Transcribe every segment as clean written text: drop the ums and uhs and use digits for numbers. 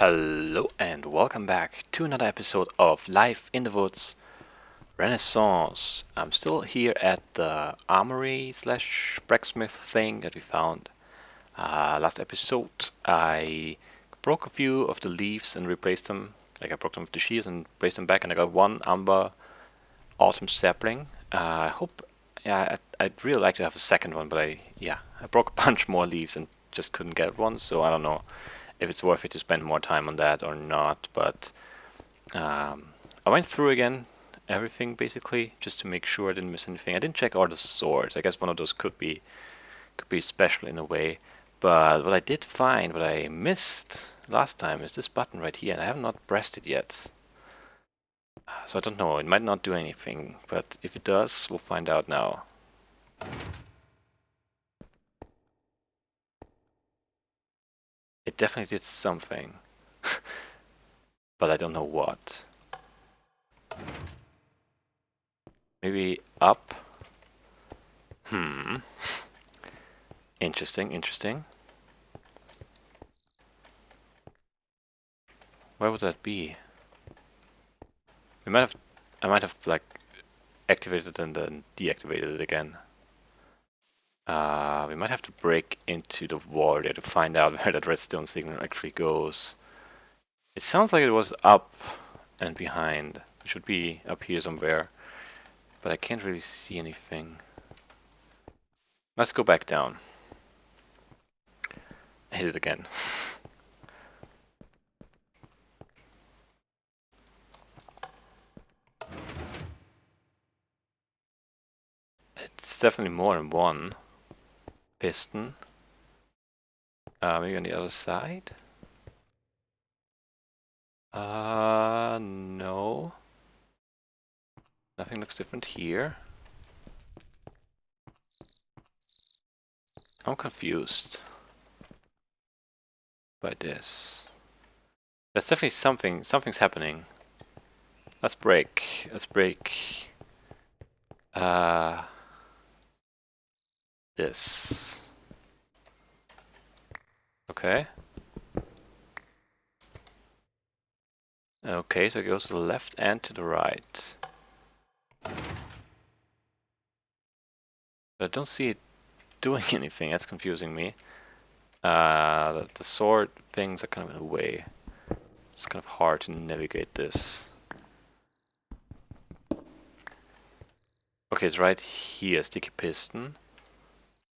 Hello and welcome back to another episode of Life in the Woods Renaissance. I'm still here at the armory slash blacksmith thing that we found last episode. I broke a few of the leaves and replaced them. Like I broke them with the shears and placed them back, and I got one amber autumn sapling. I hope, yeah, I'd really like to have a second one, but I broke a bunch more leaves and just couldn't get one. So I don't know if it's worth it to spend more time on that or not, but I went through again everything basically just to make sure I didn't miss anything. I didn't check all the swords. I guess one of those could be special in a way, but what I did find, what I missed last time, is this button right here, and I have not pressed it yet. So I don't know, it might not do anything, but if it does, we'll find out now. It definitely did something, but I don't know what. Maybe up? Interesting, interesting. Where would that be? I might have like activated it and then deactivated it again. We might have to break into the wall there to find out where that redstone signal actually goes. It sounds like it was up and behind. It should be up here somewhere, but I can't really see anything. Let's go back down. Hit it again. It's definitely more than one piston. Maybe on the other side? No. Nothing looks different here. I'm confused by this. There's definitely something's happening. Let's break. Let's break. This. Okay. Okay, so it goes to the left and to the right. But I don't see it doing anything. That's confusing me. The sword things are kind of in the way. It's kind of hard to navigate this. Okay, it's right here, sticky piston.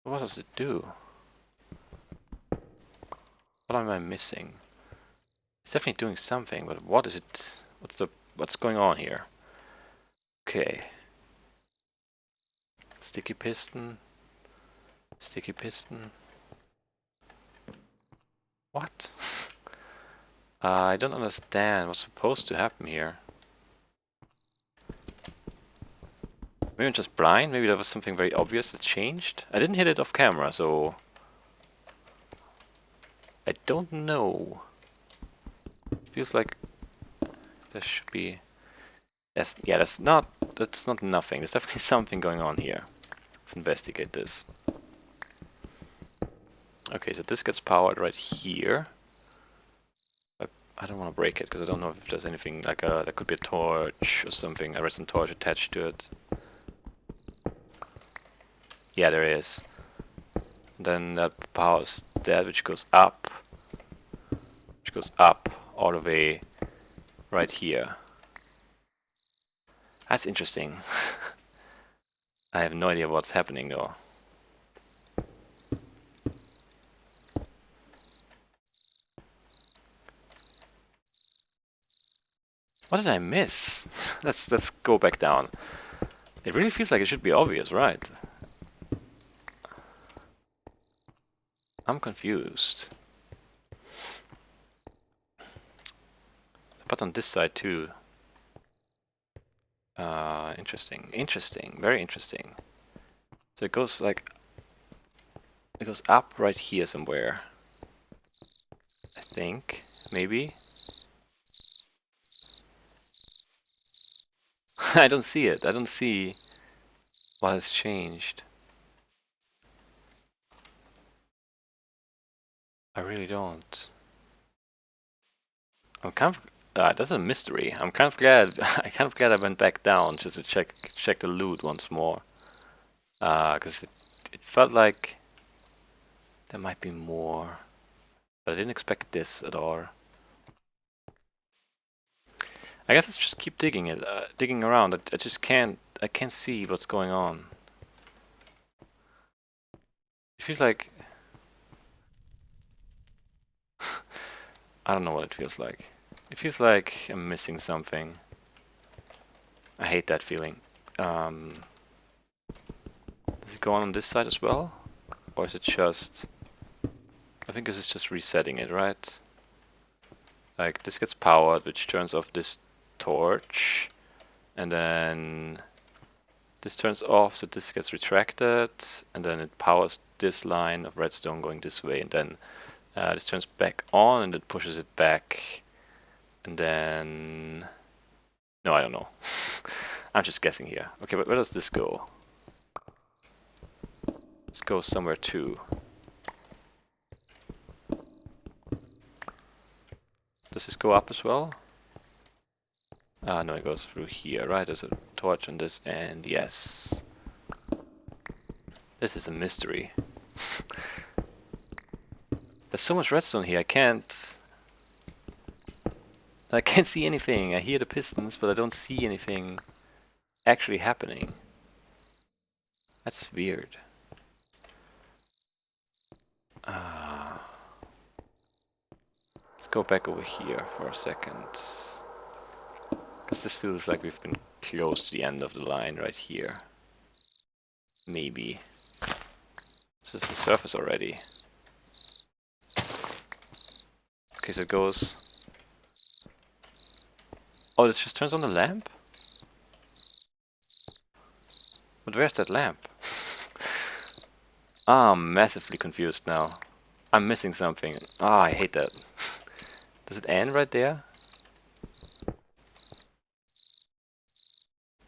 What does it do? What am I missing? It's definitely doing something, but what is it? What's going on here? Okay. Sticky piston. Sticky piston. What? I don't understand what's supposed to happen here. Maybe I'm just blind? Maybe there was something very obvious that changed? I didn't hit it off camera, so I don't know. Feels like there should be... that's not nothing. There's definitely something going on here. Let's investigate this. Okay, so this gets powered right here. I don't want to break it because I don't know if there's anything like there could be a torch or something, a redstone torch attached to it. Yeah, there is. Then that powers that, which goes up all the way right here. That's interesting. I have no idea what's happening though. What did I miss? Let's go back down. It really feels like it should be obvious, right? I'm confused. But on this side too. Interesting. Interesting. Very interesting. So it goes like... It goes up right here somewhere. I think. Maybe. I don't see it. I don't see what has changed. I really don't. I'm kind of that's a mystery. I'm kind of glad I went back down just to check the loot once more. Because it felt like there might be more, but I didn't expect this at all. I guess let's just keep digging around. I just I can't see what's going on. It feels like I don't know what it feels like. It feels like I'm missing something. I hate that feeling. Does it go on this side as well? Or is it just... I think this is just resetting it, right? Like, this gets powered, which turns off this torch. And then... this turns off, so this gets retracted. And then it powers this line of redstone going this way. And then this turns back on, and it pushes it back. And then... no, I don't know. I'm just guessing here. Okay, but where does this go? This goes somewhere too. Does this go up as well? No, it goes through here, right? There's a torch on this end, yes. This is a mystery. There's so much redstone here, I can't see anything. I hear the pistons, but I don't see anything actually happening. That's weird. Let's go back over here for a second. Because this feels like we've been close to the end of the line right here. Maybe. This is the surface already. Okay, so it goes... oh, this just turns on the lamp? But where's that lamp? I'm massively confused now. I'm missing something. Ah, I hate that. Does it end right there?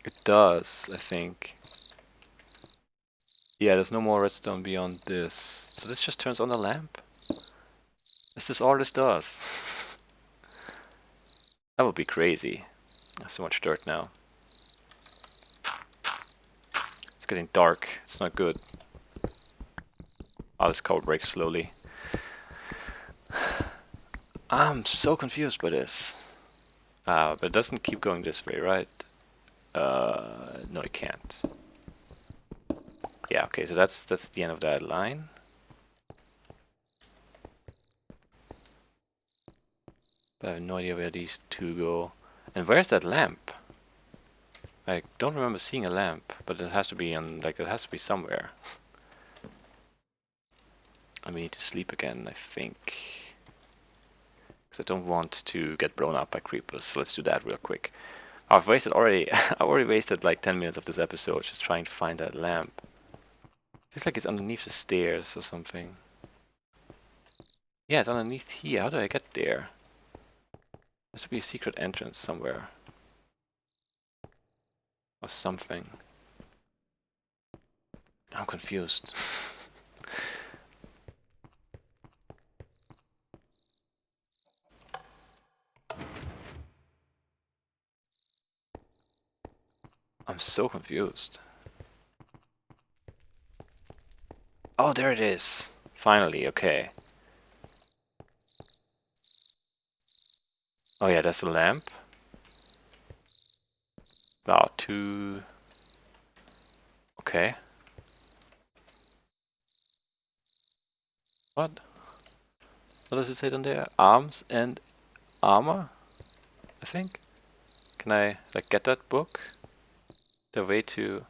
It does, I think. Yeah, there's no more redstone beyond this. So this just turns on the lamp? Is this all this does? That would be crazy. There's so much dirt now. It's getting dark. It's not good. Oh, this cover breaks slowly. I'm so confused by this. But it doesn't keep going this way, right? No, it can't. Yeah, okay, so that's the end of that line. But I have no idea where these two go. And where's that lamp? I don't remember seeing a lamp, but it has to be on, like, it has to be somewhere. And we need to sleep again, I think. Because I don't want to get blown up by creepers. So let's do that real quick. I've wasted already. I already wasted like 10 minutes of this episode just trying to find that lamp. Feels like it's underneath the stairs or something. Yeah, it's underneath here. How do I get there? There should be a secret entrance somewhere. Or something. I'm confused. I'm so confused. Oh, there it is. Finally, okay. Oh yeah, there's a lamp. Wow, two... okay. What? What does it say down there? Arms and armor? I think? Can I, like, get that book? The way to...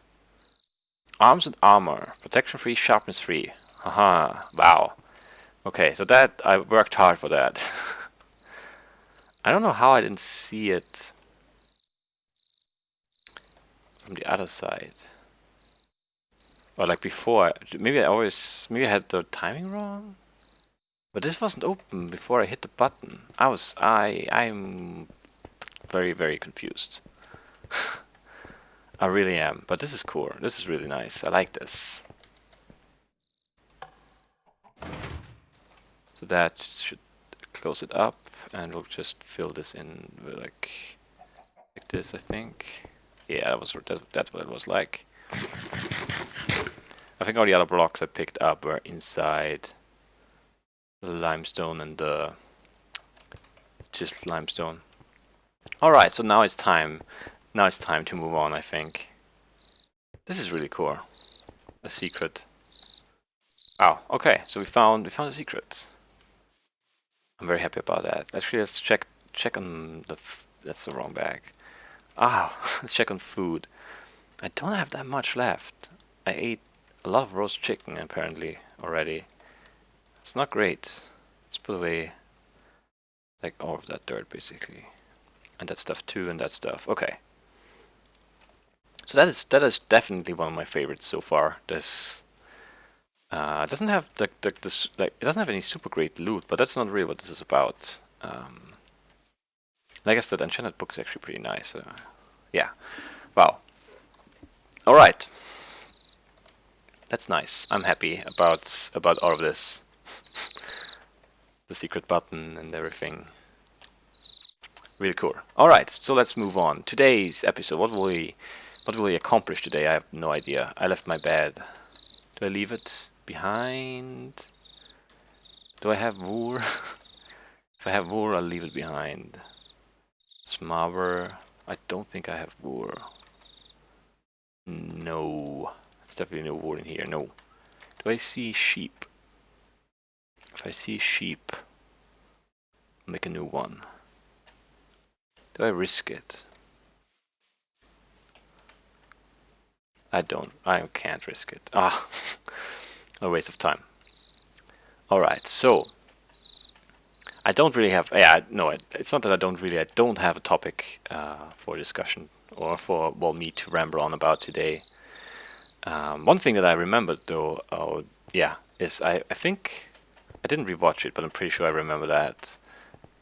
arms and armor. Protection free, sharpness free. Haha, wow. Okay, so that, I worked hard for that. I don't know how I didn't see it from the other side. Or like before. Maybe I had the timing wrong? But this wasn't open before I hit the button. I'm very, very confused. I really am, but this is cool. This is really nice. I like this. So that should close it up. and we'll just fill this in with like this, I think. Yeah, that's what it was like. I think all the other blocks I picked up were inside the limestone and the just limestone. Alright, so now it's time. Now it's time to move on, I think. This is really cool. A secret. Oh, okay, so we found a secret. I'm very happy about that. Actually, let's check on the that's the wrong bag. Ah, let's check on food. I don't have that much left. I ate a lot of roast chicken apparently already. It's not great. Let's put away like all of that dirt basically. And that stuff too, and that stuff. Okay. So that is definitely one of my favorites so far. This doesn't have this like it doesn't have any super great loot, but that's not really what this is about. And I guess that enchanted book is actually pretty nice. Yeah. Wow. All right. That's nice. I'm happy about all of this. The secret button and everything. Really cool. All right. So let's move on. Today's episode. What will we accomplish today? I have no idea. I left my bed. Do I leave it behind? Do I have wool? If I have wool, I'll leave it behind. Smobber. I don't think I have wool. No. There's definitely no wool in here. No. Do I see sheep? If I see sheep, I'll make a new one. Do I risk it? I don't. I can't risk it. Ah. A waste of time. Alright, so I don't really have. Yeah, no, it's not that I don't have a topic for discussion or for me to ramble on about today. One thing that I remembered though, yeah, is I think I didn't rewatch it, but I'm pretty sure I remember that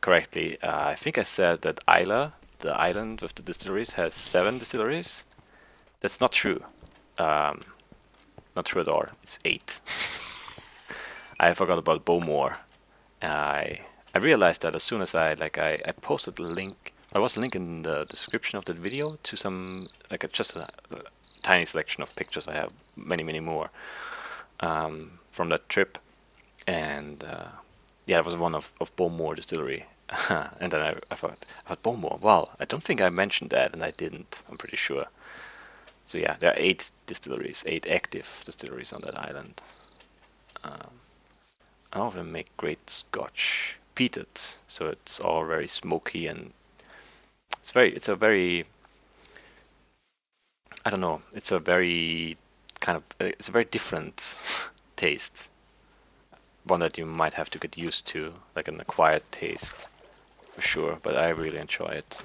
correctly. I think I said that Isla, the island of the distilleries, has 7 distilleries. That's not true. Not true at all. It's 8. I forgot about Bowmore. I realized that as soon as I posted the link. There was a link in the description of that video to some just a tiny selection of pictures. I have many more from that trip, and yeah, it was one of Bowmore Distillery. And then I thought Bowmore. Well, I don't think I mentioned that, and I didn't. I'm pretty sure. So yeah, there are 8 distilleries, 8 active distilleries on that island. All of them make great Scotch, peated, so it's all very smoky and it's a very I don't know, it's a very it's a very different taste, one that you might have to get used to, like an acquired taste for sure. But I really enjoy it.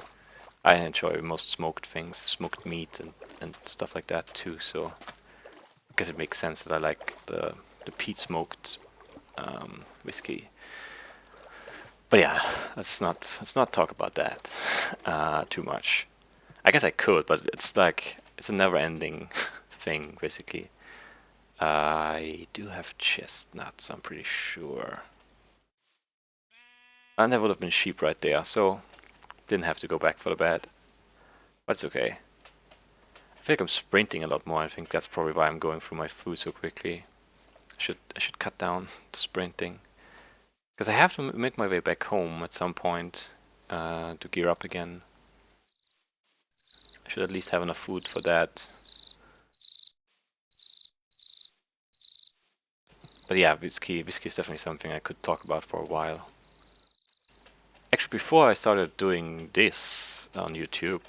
I enjoy most smoked things, smoked meat and stuff like that too. So I guess it makes sense that I like the peat smoked whiskey. But yeah, let's not talk about that too much. I guess I could, but it's a never-ending thing basically. I do have chestnuts, I'm pretty sure. And there would have been sheep right there, so didn't have to go back for the bed. But it's okay. I feel like I'm sprinting a lot more. I think that's probably why I'm going through my food so quickly. I should cut down the sprinting, because I have to make my way back home at some point to gear up again. I should at least have enough food for that. But yeah, whiskey is definitely something I could talk about for a while. Actually, before I started doing this on YouTube,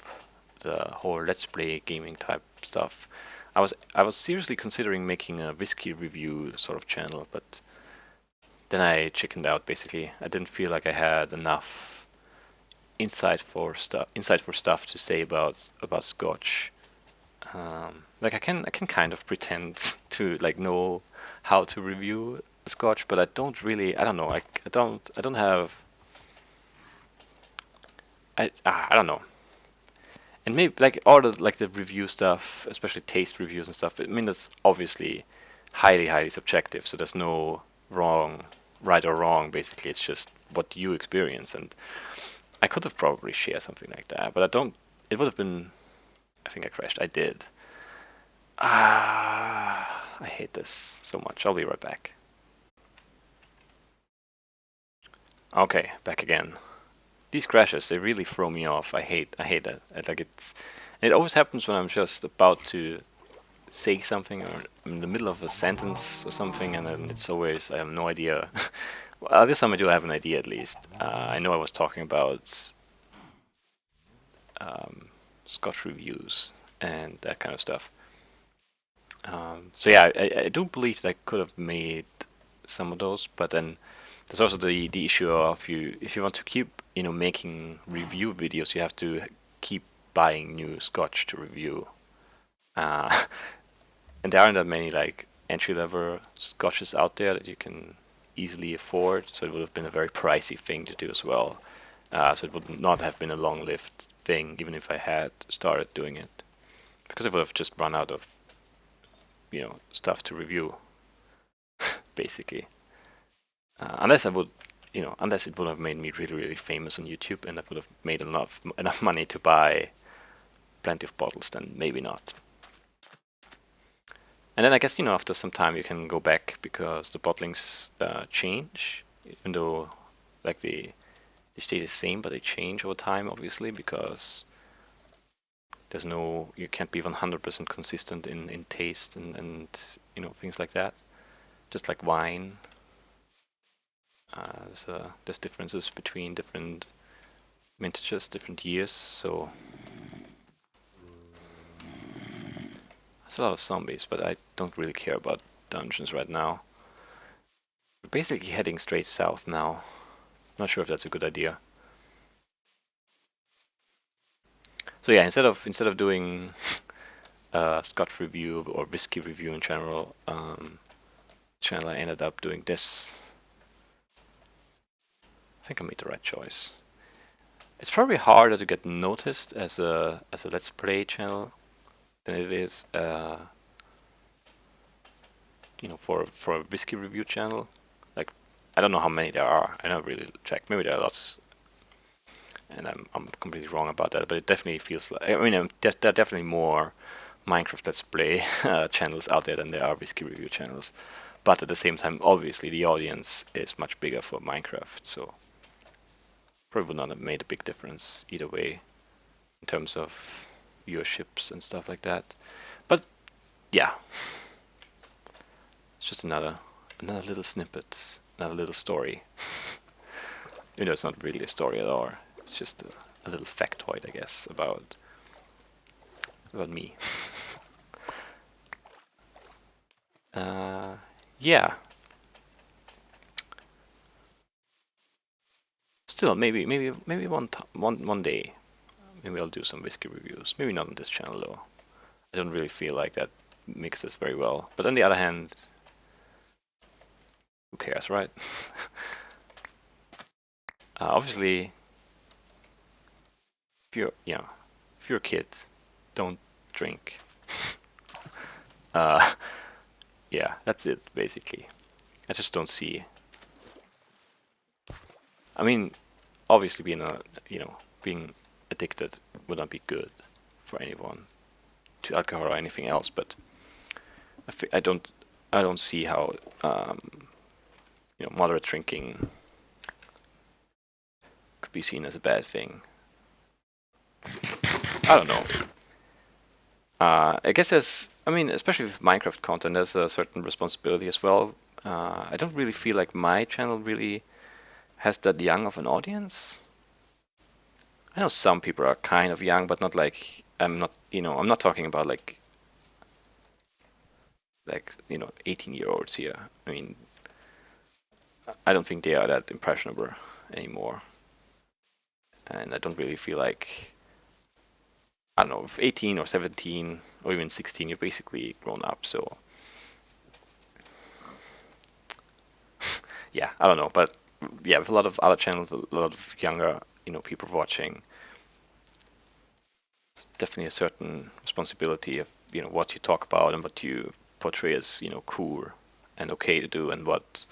the whole Let's Play gaming type stuff, I was seriously considering making a whiskey review sort of channel, but then I chickened out basically. I didn't feel like I had enough insight for stuff to say about Scotch. Like I can kind of pretend to know how to review Scotch, but I don't really. I don't know. I don't have. I don't know. And maybe all the review stuff, especially taste reviews and stuff. I mean, that's obviously highly subjective. So there's no right or wrong. Basically, it's just what you experience. And I could have probably shared something like that, but I don't. It would have been. I think I crashed. I did. I hate this so much. I'll be right back. Okay, back again. These crashes, they really throw me off. I hate that. Like it always happens when I'm just about to say something or in the middle of a sentence or something, and then it's always, I have no idea. Well, this time I do have an idea at least. I know I was talking about Scotch reviews and that kind of stuff. So yeah, I do believe that I could have made some of those, but then there's also the issue of if you want to keep making review videos, you have to keep buying new Scotch to review. And there aren't that many like entry level Scotches out there that you can easily afford, so it would have been a very pricey thing to do as well. So it would not have been a long-lived thing, even if I had started doing it, because I would have just run out of stuff to review, basically. Unless I would, unless it would have made me really, really famous on YouTube, and I would have made enough money to buy plenty of bottles, then maybe not. And then I guess after some time you can go back because the bottlings change, even though like they stay the same, but they change over time, obviously, because you can't be 100% consistent in taste and things like that. Just like wine, there's differences between different vintages, different years. So there's a lot of zombies, but I don't really care about dungeons right now. We're basically heading straight south now. Not sure if that's a good idea. So yeah, instead of doing Scotch review or whiskey review in general, channel, I ended up doing this. I think I made the right choice. It's probably harder to get noticed as a Let's Play channel than it is, for a whiskey review channel. Like, I don't know how many there are. I don't really check. Maybe there are lots, and I'm completely wrong about that. But it definitely feels like, I mean, there are definitely more Minecraft Let's Play channels out there than there are whiskey review channels. But at the same time, obviously, the audience is much bigger for Minecraft, so probably would not have made a big difference either way in terms of viewerships and stuff like that. But yeah, it's just another little snippet, another little story. It's not really a story at all. It's just a little factoid, I guess, about me. Yeah. Still, maybe one day, maybe I'll do some whiskey reviews. Maybe not on this channel though. I don't really feel like that mixes very well. But on the other hand, who cares, right? Obviously, if you're a kid, don't drink. Yeah, that's it basically. I just don't see. I mean, obviously, being addicted would not be good for anyone to alcohol or anything else. But I don't see how moderate drinking could be seen as a bad thing. I don't know. I guess especially with Minecraft content, there's a certain responsibility as well. I don't really feel like my channel really has that young of an audience. I know some people are kind of young, but not like, I'm not talking about like 18-year-olds here. I mean, I don't think they are that impressionable anymore. And I don't really feel like, I don't know, if 18 or 17 or even 16, you're basically grown up, so yeah, I don't know. But yeah, with a lot of other channels, a lot of younger, people watching, it's definitely a certain responsibility of, what you talk about and what you portray as, cool and okay to do, and what,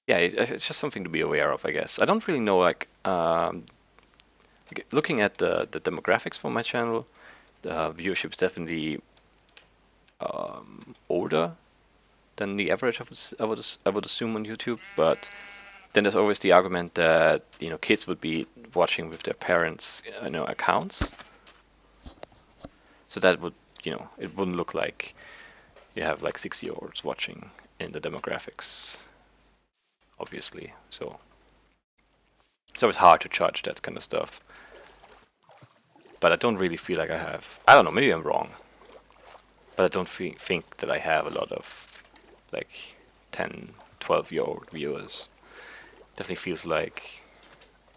yeah, it's just something to be aware of, I guess. I don't really know, like, looking at the demographics for my channel, the viewership is definitely older than the average. I would assume on YouTube, but then there's always the argument that kids would be watching with their parents' accounts, so that would it wouldn't look like you have like 6-year-olds watching in the demographics, obviously. So it's always hard to judge that kind of stuff. But I don't really feel like I have. I don't know. Maybe I'm wrong, but I don't think that I have a lot of like 10, 12-year-old viewers. Definitely feels like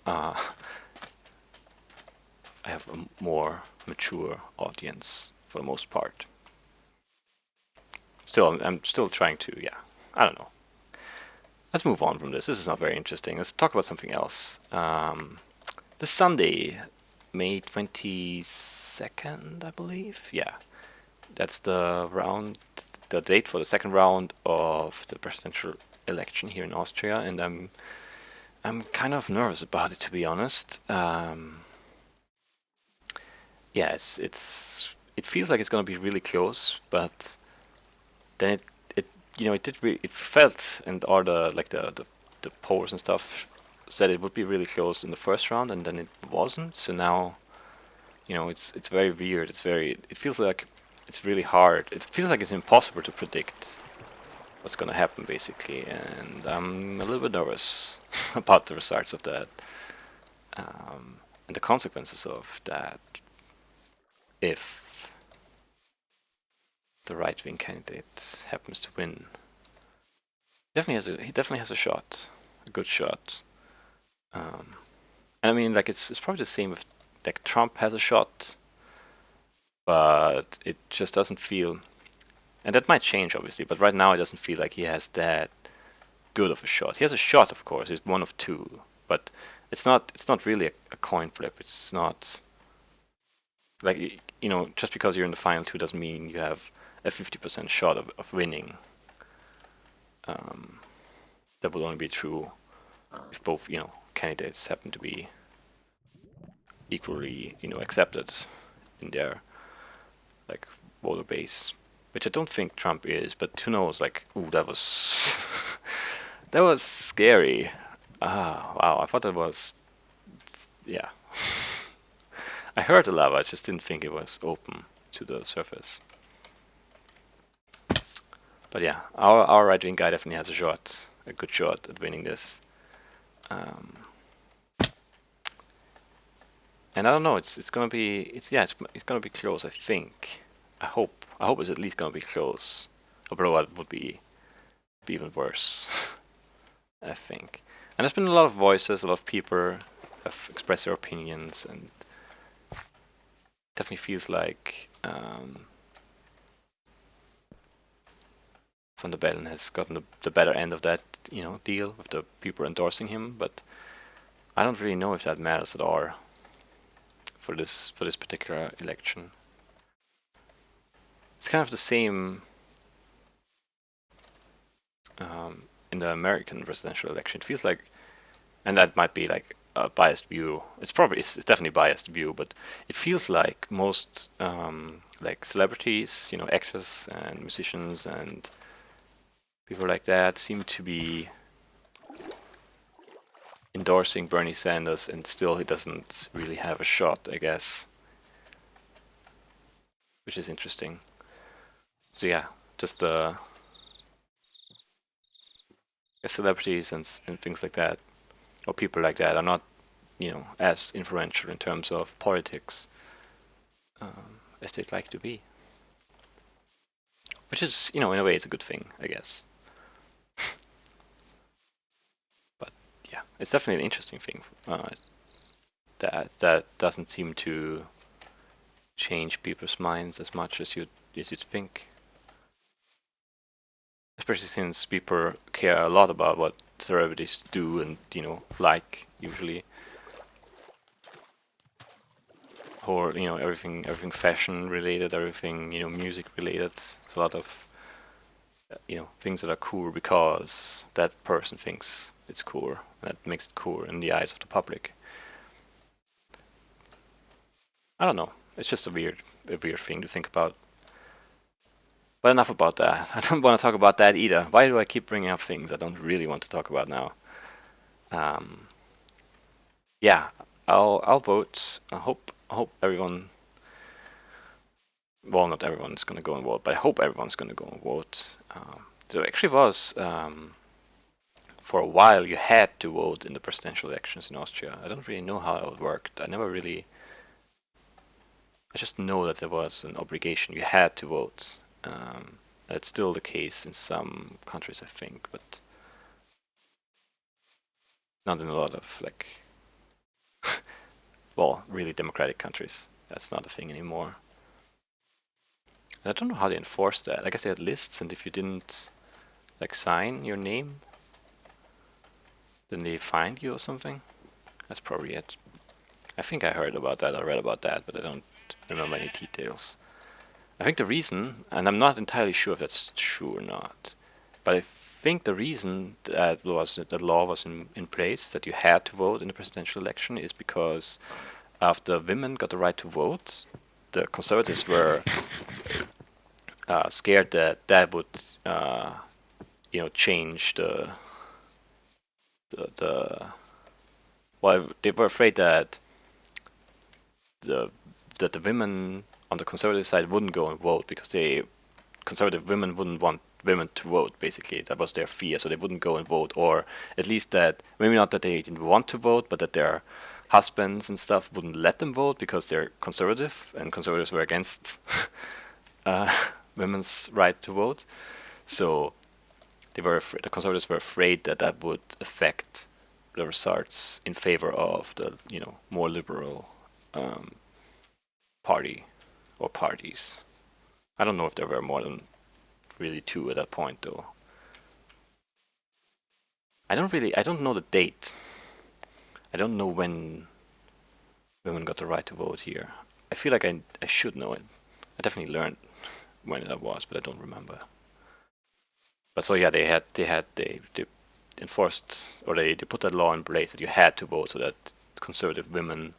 I have a more mature audience for the most part. Still, I'm still trying to, yeah, I don't know. Let's move on from this. This is not very interesting. Let's talk about something else. This Sunday, May 22nd, I believe. Yeah, that's the date for the second round of the presidential election here in Austria, and I'm kind of nervous about it, to be honest. Yeah, it feels like it's gonna be really close, but then it felt, and all the polls and stuff said it would be really close in the first round, and then it wasn't. So now it's very weird. It feels like it's really hard. It feels like it's impossible to predict what's gonna happen, basically, and I'm a little bit nervous about the results of that, and the consequences of that if the right-wing candidate happens to win. He definitely has a shot, a good shot. And I mean, like it's probably the same with like Trump has a shot, but it just doesn't feel, and that might change obviously. But right now, it doesn't feel like he has that good of a shot. He has a shot, of course. He's one of two, but it's not really a coin flip. It's not like just because you're in the final two doesn't mean you have a 50% shot of winning. That would only be true if both candidates happen to be equally accepted in their like voter base, which I don't think Trump is, but who knows? Like, ooh, that was that was scary. Ah, wow! I thought that was, yeah. I heard the lava, I just didn't think it was open to the surface. But yeah, our right wing guy definitely has a good shot at winning this. And I don't know, it's gonna be it's gonna be close. I think. I hope it's at least gonna be close. Although it would be even worse. I think. And there's been a lot of voices, a lot of people have expressed their opinions, and definitely feels like Van der Bellen has gotten the better end of that deal with the people endorsing him. But I don't really know if that matters at all for this particular election. It's kind of the same in the American presidential election. It feels like, and that might be like a biased view. It's definitely a biased view, but it feels like most like celebrities, actors and musicians and people like that seem to be endorsing Bernie Sanders, and still he doesn't really have a shot, I guess, which is interesting. So yeah, just celebrities and things like that, or people like that, are not as influential in terms of politics as they'd like to be, which is in a way it's a good thing, I guess. But yeah, it's definitely an interesting thing that doesn't seem to change people's minds as much as you'd think. Especially since people care a lot about what celebrities do and like usually, or everything fashion related, everything music related. It's a lot of things that are cool because that person thinks it's cool, and that makes it cool in the eyes of the public. I don't know. It's just a weird thing to think about. But enough about that. I don't want to talk about that either. Why do I keep bringing up things I don't really want to talk about now? Um, yeah, I'll vote. I hope everyone. Well, not everyone is going to go and vote, but I hope everyone's going to go and vote. There actually was for a while you had to vote in the presidential elections in Austria. I don't really know how it worked. I just know that there was an obligation. You had to vote. That's still the case in some countries, I think, but not in a lot of really democratic countries. That's not a thing anymore. And I don't know how they enforce that. I guess they had lists, and if you didn't sign your name, then they fined you or something. That's probably it. I think I heard about that, I read about that, but I don't remember any details. I think the reason, and I'm not entirely sure if that's true or not, but I think the reason that law was in place, that you had to vote in the presidential election, is because after women got the right to vote, the conservatives were scared that that would change the well, they were afraid that the women on the conservative side wouldn't go and vote because conservative women wouldn't want women to vote. Basically, that was their fear, so they wouldn't go and vote, or at least that maybe not that they didn't want to vote, but that their husbands and stuff wouldn't let them vote because they're conservative, and conservatives were against women's right to vote. So the conservatives were afraid that that would affect the results in favor of the more liberal party or parties. I don't know if there were more than really two at that point, though. I don't know the date. I don't know when women got the right to vote here. I feel like I should know it. I definitely learned when that was, but I don't remember. But so yeah, they enforced, or they put that law in place that you had to vote, so that conservative women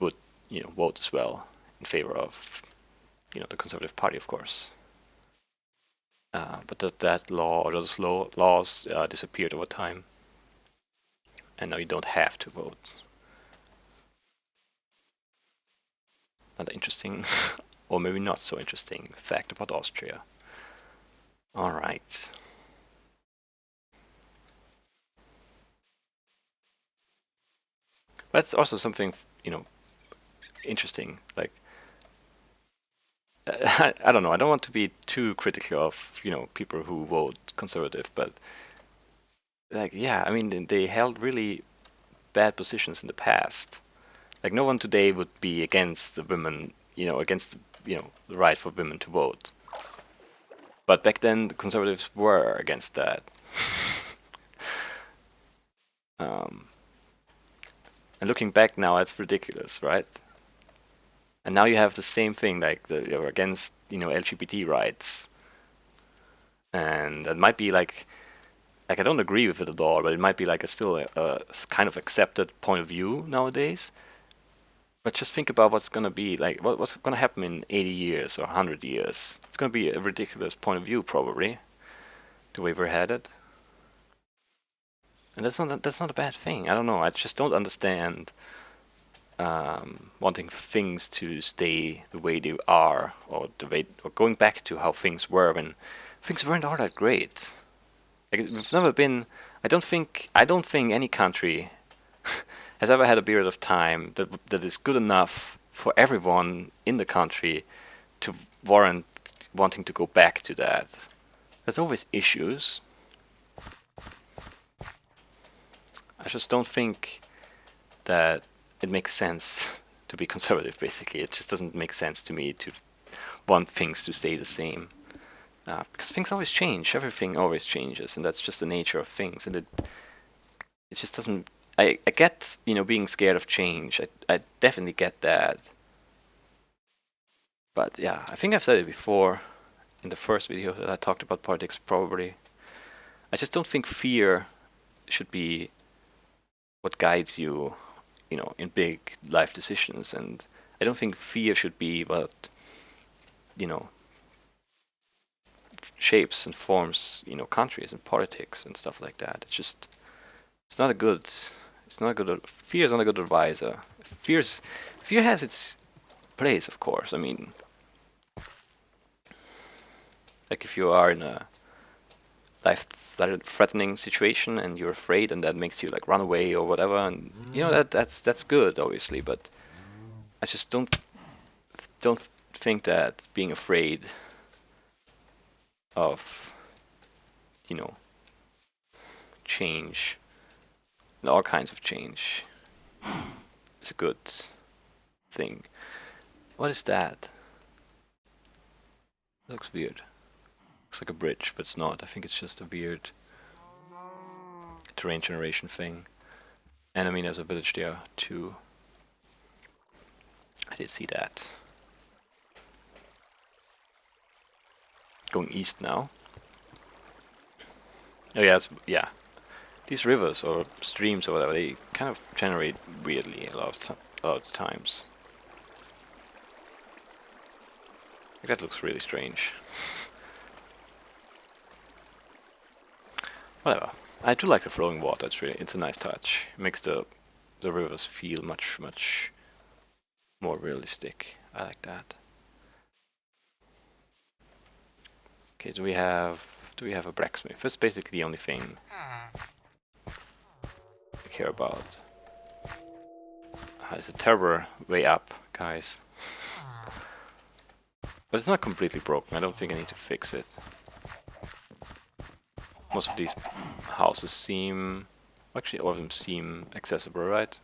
would vote as well in favor of the conservative party, of course. But that law or those laws disappeared over time, and now you don't have to vote. Another interesting, or maybe not so interesting, fact about Austria. All right. That's also something interesting. I don't know. I don't want to be too critical of people who vote conservative, but yeah, I mean they held really bad positions in the past. Like no one today would be against the women, against the right for women to vote. But back then, the conservatives were against that. And looking back now, it's ridiculous, right? And now you have the same thing, like you're against LGBT rights, and that might be like I don't agree with it at all, but it might be like still a kind of accepted point of view nowadays. But just think about what's gonna be like, what's gonna happen in 80 years or 100 years. It's gonna be a ridiculous point of view, probably, the way we're headed. And that's not a bad thing. I don't know. I just don't understand wanting things to stay the way they are, or going back to how things were when things weren't all that great. Like we've never been. I don't think any country has ever had a period of time that is good enough for everyone in the country to warrant wanting to go back to that. There's always issues. I just don't think that it makes sense to be conservative, basically. It just doesn't make sense to me to want things to stay the same. Because things always change, everything always changes, and that's just the nature of things. And it just doesn't. I get being scared of change. I definitely get that. But yeah, I think I've said it before. in the first video that I talked about politics, probably. I just don't think fear should be what guides you, in big life decisions, and I don't think fear should be what, shapes and forms, countries and politics and stuff like that. It's not a good, fear is not a good advisor. Fear has its place, of course. I mean, like if you are in a life-threatening situation and you're afraid, and that makes you like run away or whatever, and that's good, obviously. But I just don't think that being afraid of change and all kinds of change is a good thing. What is that? It looks weird. Looks like a bridge, but it's not. I think it's just a weird terrain generation thing. And I mean, there's a village there too. I did see that. Going east now. Oh yeah, these rivers or streams or whatever, they kind of generate weirdly a lot of times. That looks really strange. Whatever. I do like the flowing water. It's a nice touch. It makes the rivers feel much more realistic. I like that. Okay, do we have a blacksmith? That's basically the only thing I care about. There's a tower way up, guys. But it's not completely broken. I don't think I need to fix it. Most of these houses seem... Actually, all of them seem accessible, right?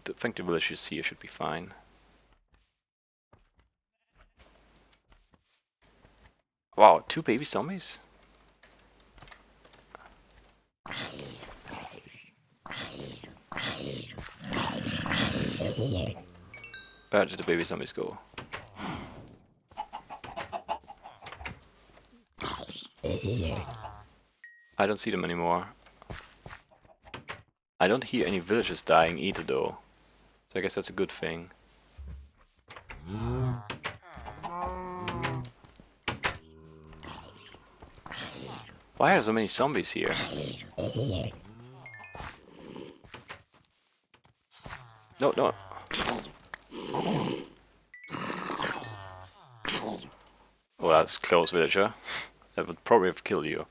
I think the villages here should be fine. Wow, 2 baby zombies? Where did the baby zombies go? I don't see them anymore. I don't hear any villagers dying either though. So I guess that's a good thing. Why are so many zombies here? No, no. Oh, that's close, villager. That would probably have killed you.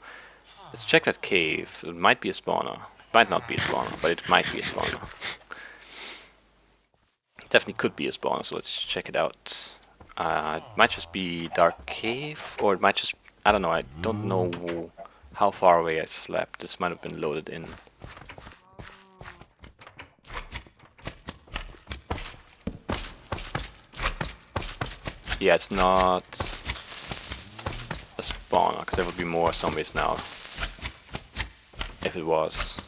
Let's check that cave. It might be a spawner. It might not be a spawner, but it might be a spawner. It definitely could be a spawner, so let's check it out. It might just be dark cave, or it might just... I don't know, I don't know how far away I slept. This might have been loaded in. Yeah, it's not a spawner, because there would be more zombies now. If it was.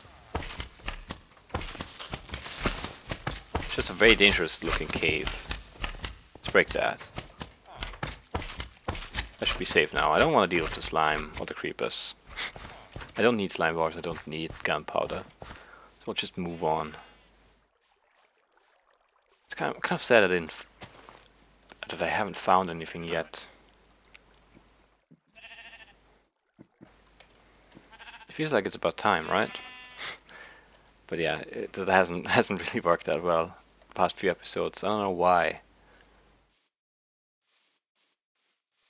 It's just a very dangerous looking cave. Let's break that. I should be safe now. I don't want to deal with the slime or the creepers. I don't need slime bars, I don't need gunpowder. So we'll just move on. It's kind of sad that I haven't found anything yet. It feels like it's about time, right? But yeah, it hasn't really worked that well the past few episodes. I don't know why.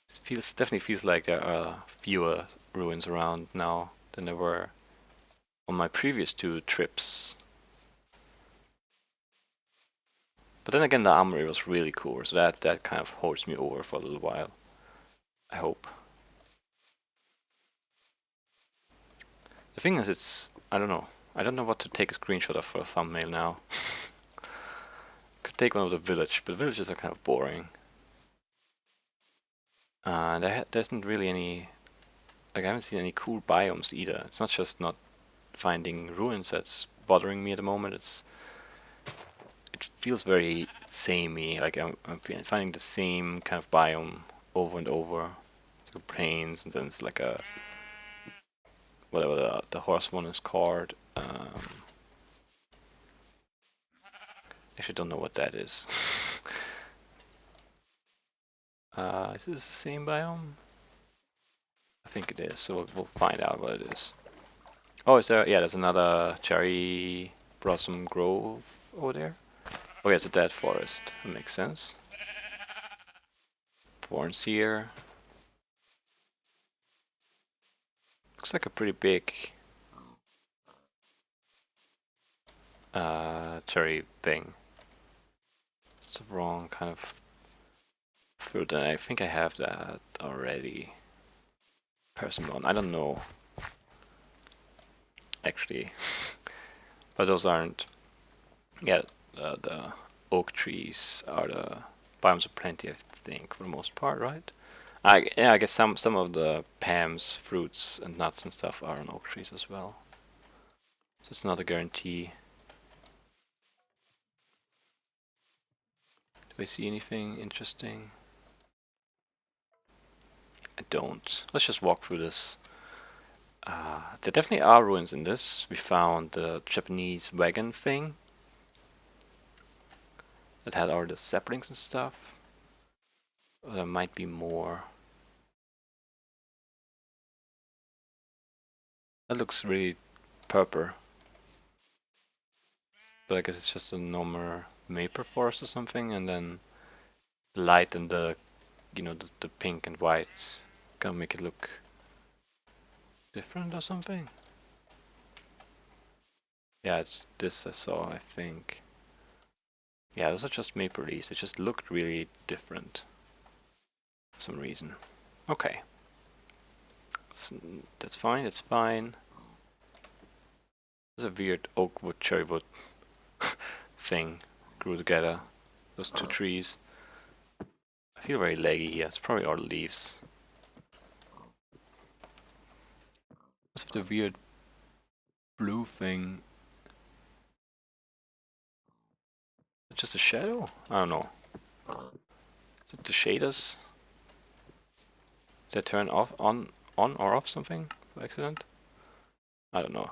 It definitely feels like there are fewer ruins around now than there were on my previous 2 trips. But then again, the armory was really cool, so that kind of holds me over for a little while. I hope. The thing is, I don't know. I don't know what to take a screenshot of for a thumbnail now. Could take one of the village, but villages are kind of boring. There isn't really any... Like, I haven't seen any cool biomes either. It's not just not finding ruins that's bothering me at the moment. It feels very samey. Like I'm finding the same kind of biome over and over. It's got brains, and then it's like a whatever the horse one is called. Actually, don't know what that is. Is this the same biome? I think it is, so we'll find out what it is. Oh, is there? Yeah, there's another cherry blossom grove over there. Oh, yeah, it's a dead forest. That makes sense. Thorns here. Looks like a pretty big cherry thing. It's the wrong kind of fruit, and I think I have that already. Persimmon, I don't know. Actually. But those aren't. Yeah, the oak trees are the biomes of plenty, I think, for the most part, right? Yeah, I guess some of the Pam's fruits and nuts and stuff are on oak trees as well. So it's not a guarantee. Do I see anything interesting? I don't. Let's just walk through this. There definitely are ruins in this. We found the Japanese wagon thing that had all the saplings and stuff. There might be more. That looks really purple. But I guess it's just a normal maple forest or something, and then the light and the, you know, the pink and white gonna make it look different or something. Yeah, it's this I saw, I think. Yeah, those are just maple leaves. It just looked really different for some reason. Okay. That's fine, it's fine. There's a weird oak wood, cherry wood thing grew together. Those two trees. I feel very laggy here. It's probably all the leaves. What's with the weird blue thing? Is it just a shadow? I don't know. Is it the shaders? Did I turn off on or off something by accident? I don't know.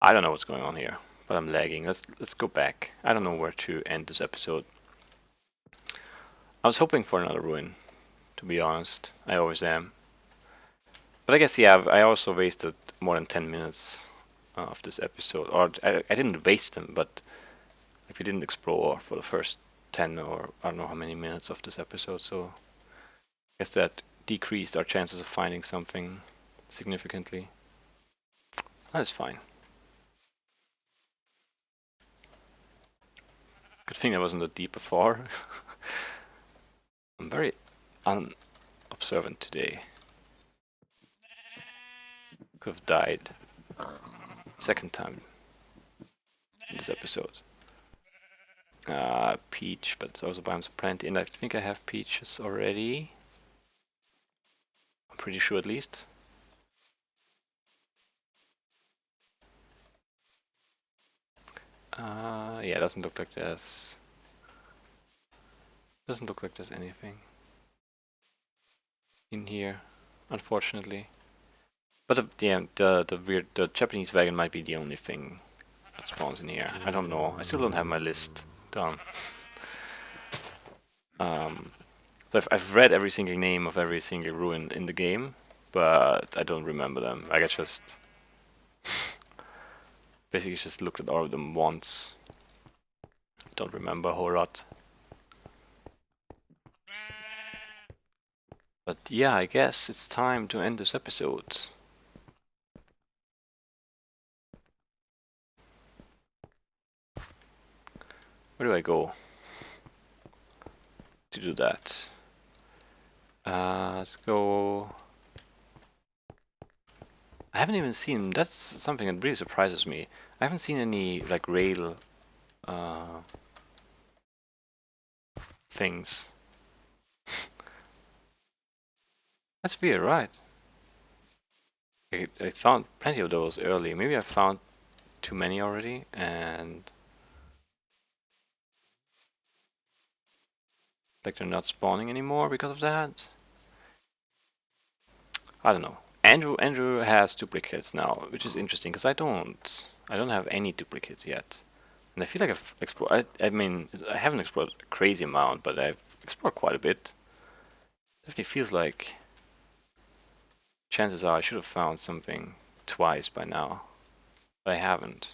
I don't know what's going on here, but I'm lagging. Let's go back. I don't know where to end this episode. I was hoping for another ruin, to be honest. I always am. But I guess, yeah, I also wasted more than 10 minutes of this episode. Or I didn't waste them, but if we didn't explore for the first 10 or I don't know how many minutes of this episode, so I guess that decreased our chances of finding something significantly. That is fine. Good thing I wasn't that deep before. I'm very unobservant today. Could have died. Second time in this episode. Peach, but it's also biomes of plenty, and I think I have peaches already. I'm pretty sure at least. Yeah, it doesn't look like there's anything in here, unfortunately. But the Japanese wagon might be the only thing that spawns in here. I don't know. I still don't have my list done. So I've read every single name of every single ruin in the game, but I don't remember them. Like I just basically just looked at all of them once. Don't remember a whole lot. But yeah, I guess it's time to end this episode. Where do I go to do that? Let's go. I haven't even seen. That's something that really surprises me. I haven't seen any like rail things. That's weird, right? I found plenty of those early. Maybe I found too many already, and Like they're not spawning anymore because of that. I don't know. Andrew has duplicates now, which is interesting because I don't have any duplicates yet. And I feel like I've explored. I mean, I haven't explored a crazy amount, but I've explored quite a bit. Definitely feels like chances are I should have found something twice by now, but I haven't.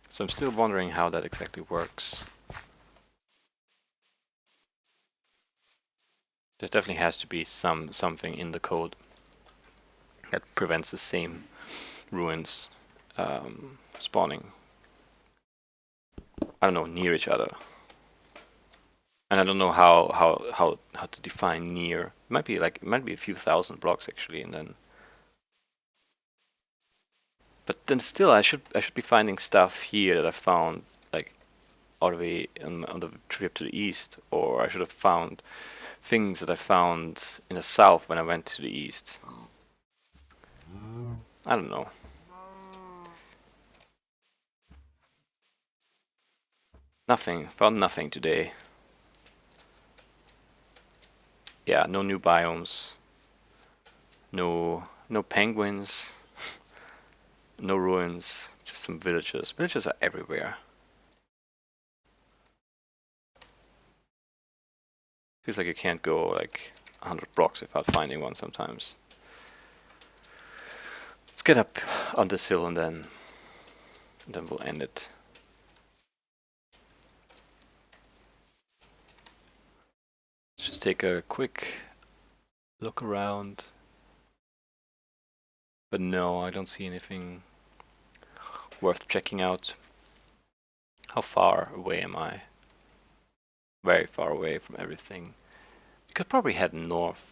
So I'm still wondering how that exactly works. There definitely has to be something in the code that prevents the same ruins spawning. I don't know, near each other. And I don't know how to define near. It might be a few thousand blocks actually, and then. But then still, I should be finding stuff here that I found like all the way on the trip to the east, or I should have found things that I found in the south when I went to the east. I don't know. Nothing. Found nothing today. Yeah, no new biomes. No penguins. No ruins. Just some villages. Villages are everywhere. Feels like you can't go like 100 blocks without finding one sometimes. Let's get up on this hill and then we'll end it. Let's just take a quick look around. But no, I don't see anything worth checking out. How far away am I? Very far away from everything. We could probably head north.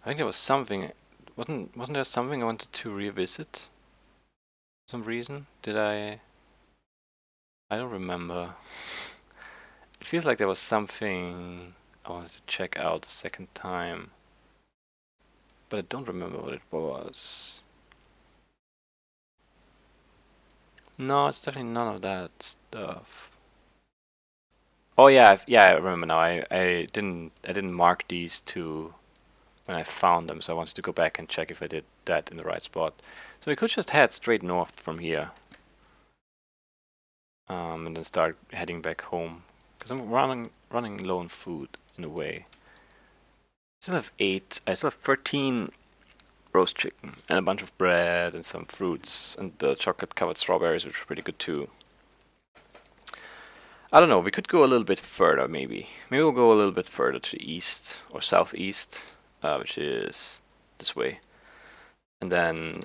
I think there was something. Wasn't there something I wanted to revisit? For some reason? Did I? I don't remember. It feels like there was something I wanted to check out the second time. But I don't remember what it was. No, it's definitely none of that stuff. Oh yeah, I remember now. I didn't mark these two when I found them, so I wanted to go back and check if I did that in the right spot. So we could just head straight north from here, and then start heading back home. Because I'm running low on food in a way. I still have 13 roast chicken and a bunch of bread and some fruits and the chocolate covered strawberries, which are pretty good too. I don't know, we could go a little bit further maybe. Maybe we'll go a little bit further to the east or southeast, which is this way. And then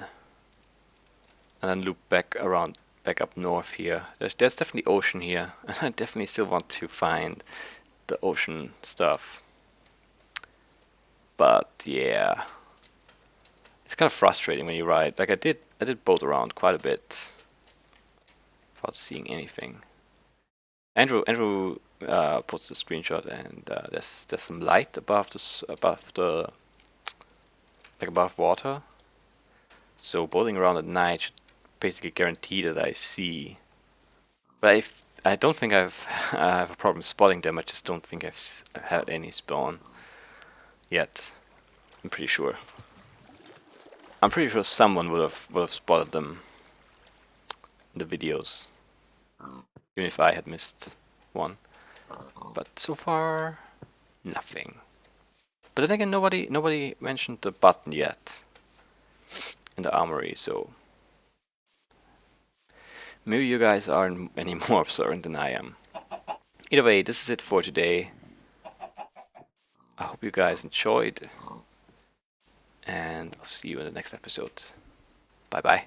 loop back up north here. There's definitely ocean here, and I definitely still want to find the ocean stuff. But yeah, it's kind of frustrating when you ride. Like I did boat around quite a bit without seeing anything. Andrew posted a screenshot, and there's some light above above water. So boating around at night should basically guarantee that I see. But I don't think I have a problem spotting them. I just don't think I've had any spawn yet. I'm pretty sure. I'm pretty sure someone would have spotted them in the videos, even if I had missed one. But so far, nothing. But then again, nobody mentioned the button yet in the armory, so maybe you guys aren't any more observant than I am. Either way, this is it for today. I hope you guys enjoyed, and I'll see you in the next episode. Bye bye.